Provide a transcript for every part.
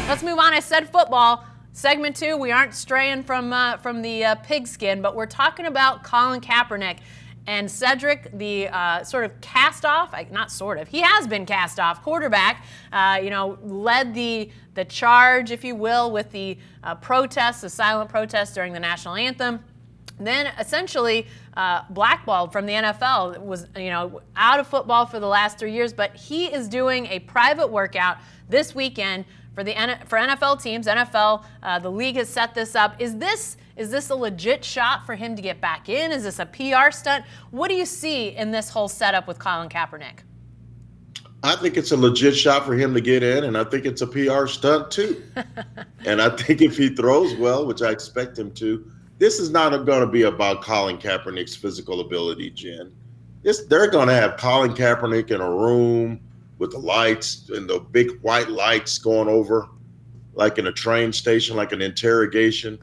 Let's move on. I said football. Segment 2, we aren't straying from the pigskin, but we're talking about Colin Kaepernick. And Cedric, the sort of cast-off, not sort of, he has been cast-off quarterback, led the charge, if you will, with the protests, the silent protests during the national anthem. Then essentially blackballed from the NFL, was out of football for the last 3 years, but he is doing a private workout this weekend for NFL teams. NFL, the league has set this up. Is this a legit shot for him to get back in? Is this a PR stunt? What do you see in this whole setup with Colin Kaepernick? I think it's a legit shot for him to get in, and I think it's a PR stunt too. And I think if he throws well, which I expect him to, this is not going to be about Colin Kaepernick's physical ability, Jen. They're going to have Colin Kaepernick in a room with the lights and the big white lights going over, like in a train station, like an interrogation.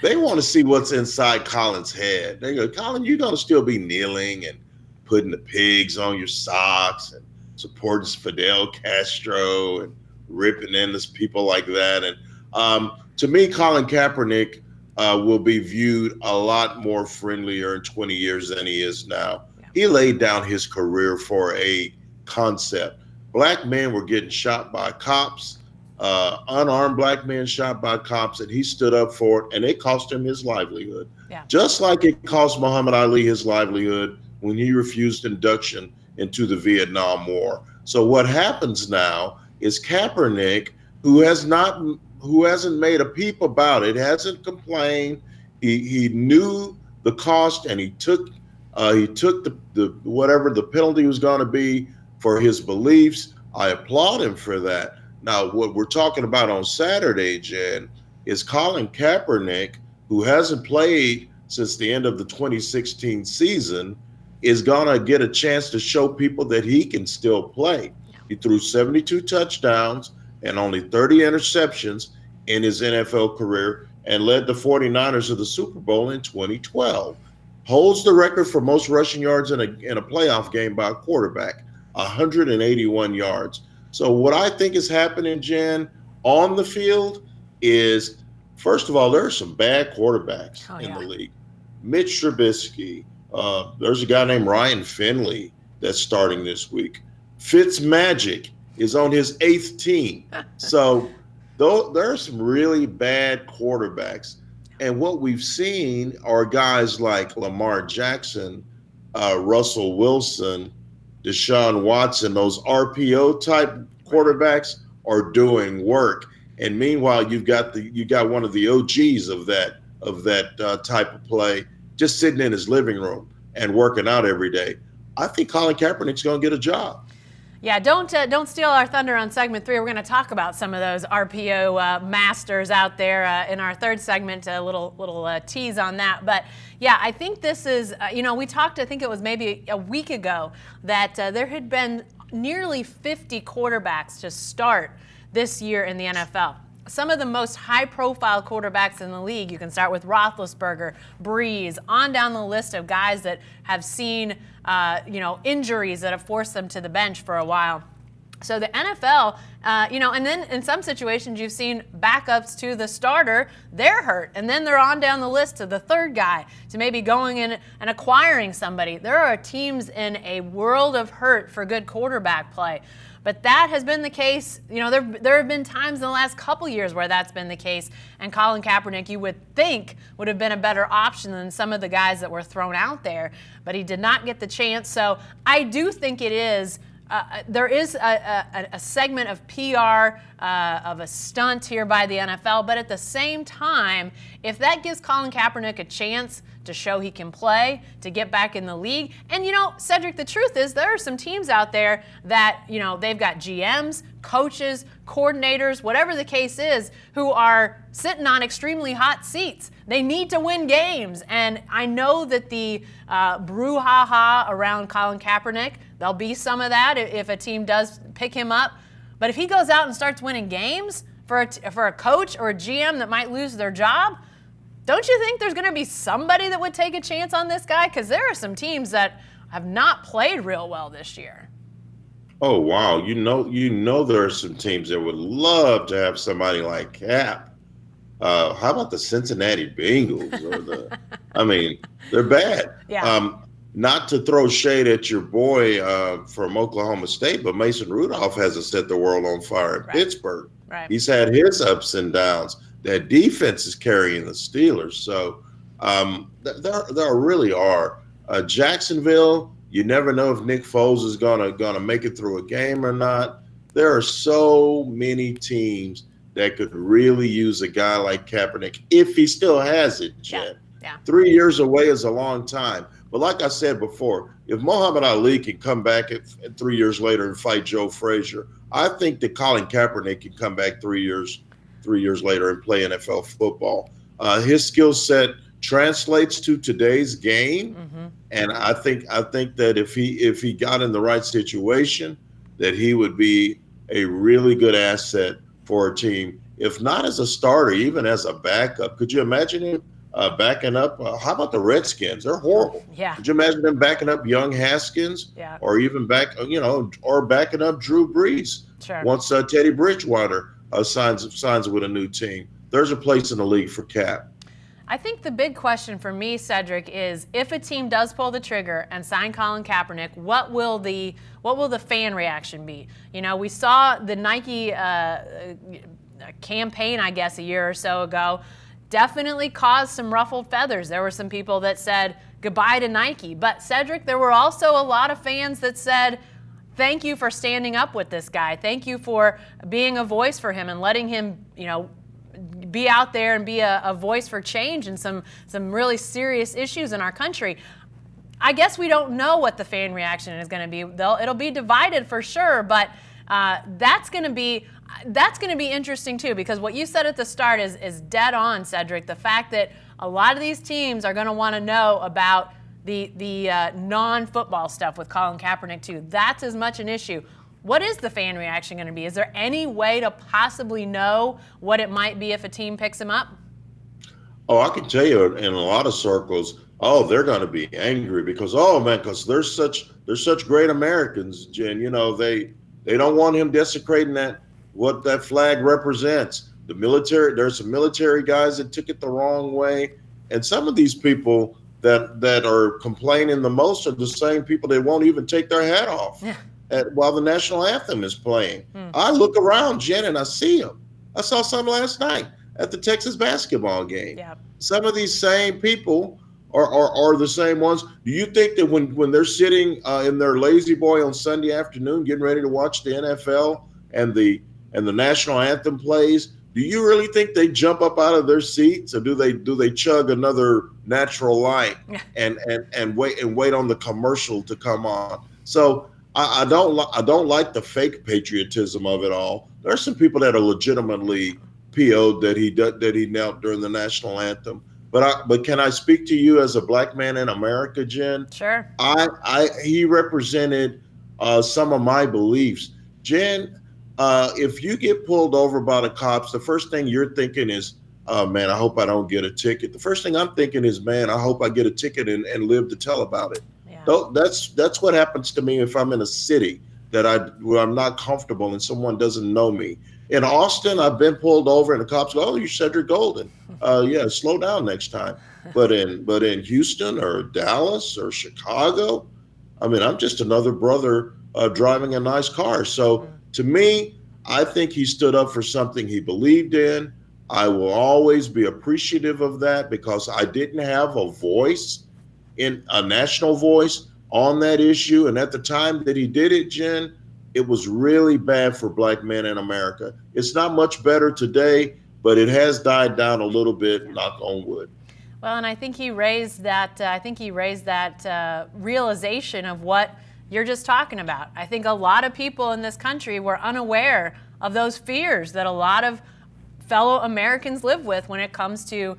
They want to see what's inside Colin's head. They go, Colin, you're going to still be kneeling and putting the pigs on your socks and supporting Fidel Castro and ripping into people like that. And to me, Colin Kaepernick will be viewed a lot more friendlier in 20 years than he is now. Yeah. He laid down his career for a concept. Black men were getting shot by cops, unarmed black men shot by cops, and he stood up for it, and it cost him his livelihood. Yeah. Just like it cost Muhammad Ali his livelihood when he refused induction into the Vietnam War. So what happens now is Kaepernick, who hasn't made a peep about it, hasn't complained. He knew the cost, and he took the whatever the penalty was going to be for his beliefs. I applaud him for that. Now, what we're talking about on Saturday, Jen, is Colin Kaepernick, who hasn't played since the end of the 2016 season, is going to get a chance to show people that he can still play. He threw 72 touchdowns and only 30 interceptions in his NFL career and led the 49ers to the Super Bowl in 2012. Holds the record for most rushing yards in a playoff game by a quarterback, 181 yards. So what I think is happening, Jen, on the field is, first of all, there are some bad quarterbacks in the league. Mitch Trubisky, there's a guy named Ryan Finley that's starting this week. Fitzmagic is on his 8th team. So there are some really bad quarterbacks. And what we've seen are guys like Lamar Jackson, Russell Wilson, Deshaun Watson, those RPO type quarterbacks are doing work. And meanwhile, you got one of the OGs of that type of play just sitting in his living room and working out every day. I think Colin Kaepernick's going to get a job. Yeah, don't steal our thunder on segment 3. We're going to talk about some of those RPO masters out there in our third segment. A little tease on that, but yeah, I think this is. We talked. I think it was maybe a week ago that there had been nearly 50 quarterbacks to start this year in the NFL. Some of the most high-profile quarterbacks in the league. You can start with Roethlisberger, Breeze, on down the list of guys that have seen, injuries that have forced them to the bench for a while. So the NFL, and then in some situations you've seen backups to the starter, they're hurt, and then they're on down the list to the third guy, to maybe going in and acquiring somebody. There are teams in a world of hurt for good quarterback play. But that has been the case. There have been times in the last couple years where that's been the case. And Colin Kaepernick, you would think, would have been a better option than some of the guys that were thrown out there. But he did not get the chance. So I do think it is. There is a segment of PR, of a stunt here by the NFL. But at the same time, if that gives Colin Kaepernick a chance to show he can play, to get back in the league. And, Cedric, the truth is there are some teams out there that, they've got GMs, coaches, coordinators, whatever the case is, who are sitting on extremely hot seats. They need to win games. And I know that the brouhaha around Colin Kaepernick, there'll be some of that if a team does pick him up. But if he goes out and starts winning games for a coach or a GM that might lose their job, don't you think there's going to be somebody that would take a chance on this guy? Because there are some teams that have not played real well this year. Oh wow, there are some teams that would love to have somebody like Cap. How about the Cincinnati Bengals or I mean, they're bad. Yeah. Not to throw shade at your boy from Oklahoma State, but Mason Rudolph hasn't set the world on fire in Right. Pittsburgh. Right. He's had his ups and downs. That defense is carrying the Steelers. So there really are. Jacksonville, you never know if Nick Foles is gonna make it through a game or not. There are so many teams that could really use a guy like Kaepernick if he still has it, Jen. Yeah. 3 years away is a long time. But like I said before, if Muhammad Ali can come back at 3 years later and fight Joe Frazier, I think that Colin Kaepernick can come back 3 years later and play NFL football. His skill set translates to today's game, and I think that if he got in the right situation, that he would be a really good asset for a team, if not as a starter, even as a backup. Could you imagine him backing up? How about the Redskins? They're horrible. Yeah. Could you imagine them backing up young Haskins? Yeah. Or even or backing up Drew Brees? Sure. Once Teddy Bridgewater signs with a new team, there's a place in the league for Cap. I think the big question for me, Cedric, is if a team does pull the trigger and sign Colin Kaepernick, what will the fan reaction be? You know, we saw the Nike campaign, I guess, a year or so ago, definitely caused some ruffled feathers. There were some people that said goodbye to Nike. But, Cedric, there were also a lot of fans that said, thank you for standing up with this guy. Thank you for being a voice for him and letting him, be out there and be a voice for change in some really serious issues in our country. I guess we don't know what the fan reaction is going to be. It'll be divided for sure, but that's going to be interesting too, because what you said at the start is dead on, Cedric. The fact that a lot of these teams are going to want to know about the non-football stuff with Colin Kaepernick too. That's as much an issue. What is the fan reaction going to be? Is there any way to possibly know what it might be if a team picks him up? Oh, I can tell you in a lot of circles, they're going to be angry because they're such great Americans, Jen. They don't want him desecrating what that flag represents. The military, there's some military guys that took it the wrong way, and some of these people that are complaining the most are the same people that won't even take their hat off. Yeah. While the national anthem is playing. I look around, Jen, and I see them. I saw some last night at the Texas basketball game. Yep. Some of these same people are the same ones. Do you think that when they're sitting in their lazy boy on Sunday afternoon getting ready to watch the NFL and the national anthem plays, do you really think they jump up out of their seats, or do they chug another natural light and wait on the commercial to come on? So I don't like the fake patriotism of it all. There are some people that are legitimately PO'd that he knelt during the national anthem. But can I speak to you as a black man in America, Jen? Sure. He represented some of my beliefs. Jen, if you get pulled over by the cops, the first thing you're thinking is, man, I hope I don't get a ticket. The first thing I'm thinking is, man, I hope I get a ticket and live to tell about it. That's what happens to me if I'm in a city where I'm not comfortable and someone doesn't know me. In Austin, I've been pulled over and the cops go, "Oh, you're Cedric Golden. Yeah, slow down next time." But in Houston or Dallas or Chicago, I mean, I'm just another brother driving a nice car. So to me, I think he stood up for something he believed in. I will always be appreciative of that because I didn't have a voice, in a national voice on that issue. And at the time that he did it, Jen, it was really bad for black men in America. It's not much better today, but it has died down a little bit, knock on wood. Well, and I think he raised that. Realization of what you're just talking about. I think a lot of people in this country were unaware of those fears that a lot of fellow Americans live with when it comes to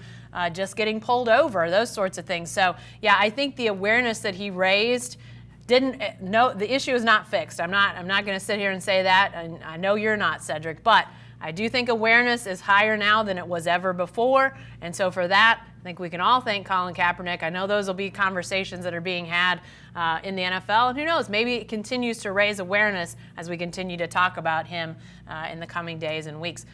just getting pulled over, those sorts of things. So, yeah, I think the awareness that he raised the issue is not fixed. I'm not going to sit here and say that, and I know you're not, Cedric, but I do think awareness is higher now than it was ever before. And so for that, I think we can all thank Colin Kaepernick. I know those will be conversations that are being had in the NFL. And who knows, maybe it continues to raise awareness as we continue to talk about him in the coming days and weeks.